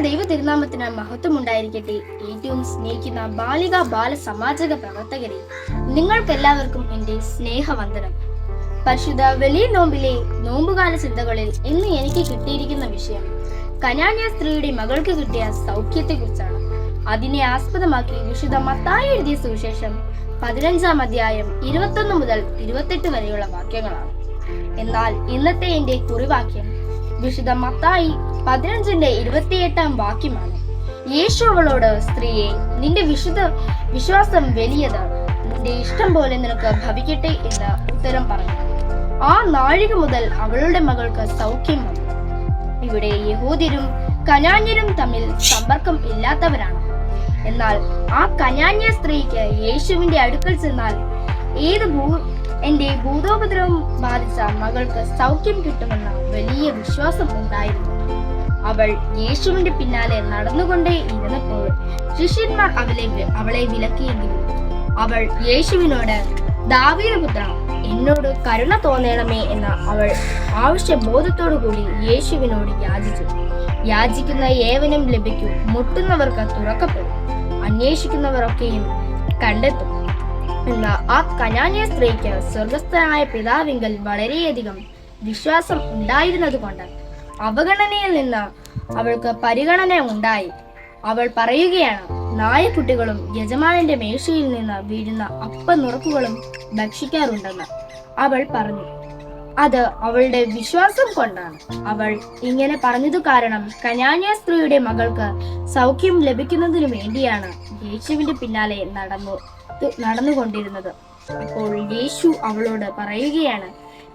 ദൈവ തിരുനാമത്തിന് മഹത്വം ഉണ്ടായിരിക്കട്ടെ. ഏറ്റവും സ്നേഹിക്കുന്ന ബാലിക ബാല സമാജക പ്രവർത്തകരെ, നിങ്ങൾക്കെല്ലാവർക്കും എൻ്റെ സ്നേഹവന്ദനം. പരിശുദ്ധ വലിയ നോമ്പിലെ നോമ്പുകാല ചിന്തകളിൽ ഇന്ന് എനിക്ക് കിട്ടിയിരിക്കുന്ന വിഷയം കനാന്യ സ്ത്രീയുടെ മകൾക്ക് കിട്ടിയ സൗഖ്യത്തെക്കുറിച്ചാണ്. അതിനെ ആസ്പദമാക്കി വിശുദ്ധ മത്തായി എഴുതിയ സുവിശേഷം 15-ാം അധ്യായം 21 മുതൽ 28 വരെയുള്ള വാക്യങ്ങളാണ്. എന്നാൽ ഇന്നത്തെ എൻ്റെ കുറിവാക്യം വിശുദ്ധ മത്തായി 15-ന്റെ 28-ാം വാക്യമാണ്. യേശു അവളോട്, സ്ത്രീയെ, നിന്റെ വിശ്വാസം വലിയത്, നിന്റെ ഇഷ്ടം പോലെ നിനക്ക് ഭവിക്കട്ടെ എന്ന് ഉത്തരം പറഞ്ഞു. ആ നാഴിക മുതൽ അവളുടെ മകൾക്ക് സൗഖ്യം വന്നു. ഇവിടെ യഹൂദ്യരും കനാന്യരും തമ്മിൽ സമ്പർക്കം ഇല്ലാത്തവരാണ്. എന്നാൽ ആ കനാന്യ സ്ത്രീക്ക് യേശുവിന്റെ അടുക്കൽ ചെന്നാൽ എന്റെ ഭൂതോപദ്രവം ബാധിച്ച മകൾക്ക് സൗഖ്യം കിട്ടുമെന്ന വലിയ വിശ്വാസം ഉണ്ടായിരുന്നു. അവൾ യേശുവിന്റെ പിന്നാലെ നടന്നുകൊണ്ടേ ഇരുന്നപ്പോൾ ശിഷ്യന്മാർ അവളെ വിലക്കിയെങ്കിലും അവൾ യേശുവിനോട്, ദാവീദ് പുത്ര, എന്നോട് കരുണ തോന്നണമേ എന്ന അവൾ ആവശ്യബോധത്തോടു കൂടി യേശുവിനോട് യാചിച്ചു. യാചിക്കുന്ന ഏവനും ലഭിക്കും, മുട്ടുന്നവർക്ക് തുറക്കപ്പെടും, അന്വേഷിക്കുന്നവരൊക്കെയും കണ്ടെത്തും എന്ന ആ കനാന്യ സ്ത്രീക്ക് സ്വർഗസ്ഥനായ പിതാവിങ്കൽ വളരെയധികം വിശ്വാസം ഉണ്ടായിരുന്നത് കൊണ്ട് അവഗണനയിൽ നിന്ന് അവൾക്ക് പരിഗണന ഉണ്ടായി. അവൾ പറയുകയാണ്, നായക്കുട്ടികളും യജമാനന്റെ മേശയിൽ നിന്ന് വീഴുന്ന അപ്പനുറുക്കുകളും ഭക്ഷിക്കാറുണ്ടെന്ന് അവൾ പറഞ്ഞു. അത് അവളുടെ വിശ്വാസം കൊണ്ടാണ്. അവൾ ഇങ്ങനെ പറഞ്ഞതു കാരണം കനാന്യ സ്ത്രീയുടെ മകൾക്ക് സൗഖ്യം ലഭിക്കുന്നതിനു വേണ്ടിയാണ് യേശുവിന്റെ പിന്നാലെ നടന്നുകൊണ്ടിരുന്നത്. അപ്പോൾ യേശു അവളോട് പറയുകയാണ്,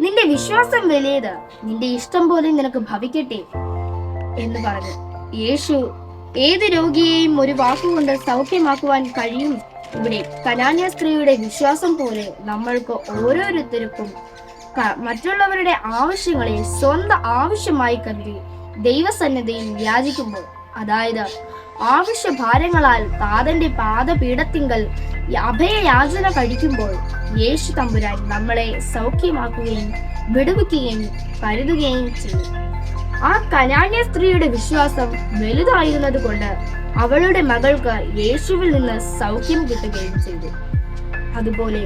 നിന്റെ വിശ്വാസം വലിയത്, നിന്റെ ഇഷ്ടം പോലെ നിനക്ക് ഭവിക്കട്ടെ എന്ന് പറഞ്ഞു. യേശു ഏത് രോഗിയെയും ഒരു വാക്കുകൊണ്ട് സൗഖ്യമാക്കുവാൻ കഴിയും. ഇവിടെ കനാന്യ സ്ത്രീയുടെ വിശ്വാസം പോലെ നമ്മൾക്ക് ഓരോരുത്തർക്കും മറ്റുള്ളവരുടെ ആവശ്യങ്ങളെ സ്വന്തം ആവശ്യമായി കരുതി ദൈവസന്നിധിയിൽ യാചിക്കുമ്പോൾ, അതായത് ആവശ്യഭാരങ്ങളാൽ താതന്റെ പാദപീഠത്തിങ്കൽ അഭയയാചന കഴിക്കുമ്പോൾ, യേശു തമ്പുരാൻ നമ്മളെ സൗഖ്യമാക്കുകയും വിടുവിക്കുകയും കരുതുകയും ചെയ്യും. ആ കനാന്യ സ്ത്രീയുടെ വിശ്വാസം വലുതായിരുന്നത് കൊണ്ട് അവളുടെ മകൾക്ക് യേശുവിൽ നിന്ന് സൗഖ്യം കിട്ടുകയും ചെയ്തു. അതുപോലെ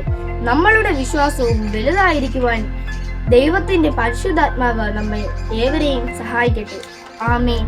നമ്മളുടെ വിശ്വാസവും വലുതായിരിക്കുവാൻ ദൈവത്തിന്റെ പരിശുദ്ധാത്മാവ് നമ്മെ ഏവരെയും സഹായിക്കട്ടെ. ആമേൻ.